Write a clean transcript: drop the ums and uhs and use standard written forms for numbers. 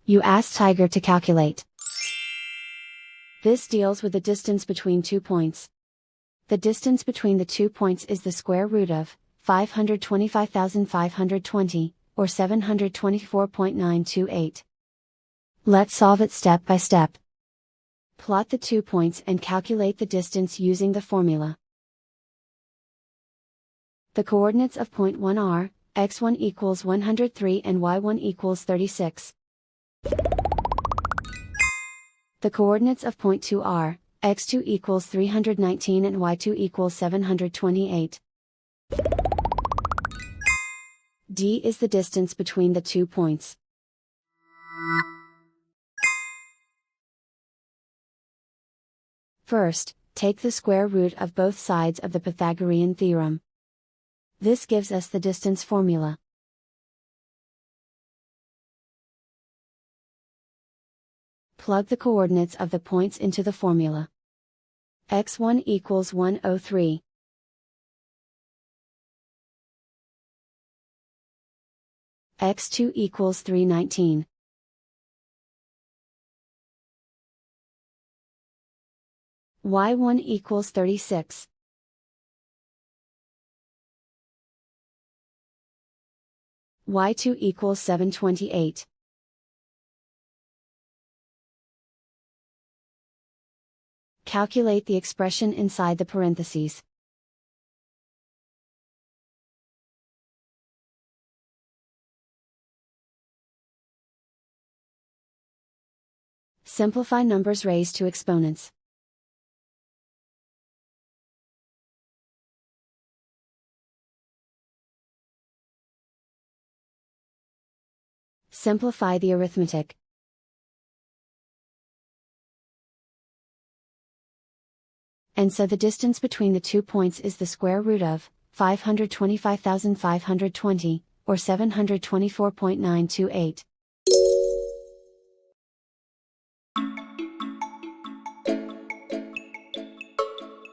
You ask Tiger to calculate. This deals with the distance between 2 points. The distance between the 2 points is the square root of 525,520, or 724.928. Let's solve it step by step. Plot the 2 points and calculate the distance using the formula. The coordinates of point 1 are, x1 equals 103 and y1 equals 36. The coordinates of point 2 are, x2 equals 319 and y2 equals 728. D is the distance between the 2 points. First, take the square root of both sides of the Pythagorean theorem. This gives us the distance formula. Plug the coordinates of the points into the formula. x1 equals 103. x2 equals 319. y1 equals 36. y2 equals 728. Calculate the expression inside the parentheses. Simplify numbers raised to exponents. Simplify the arithmetic. And so the distance between the 2 points is the square root of 525,520, or 724.928.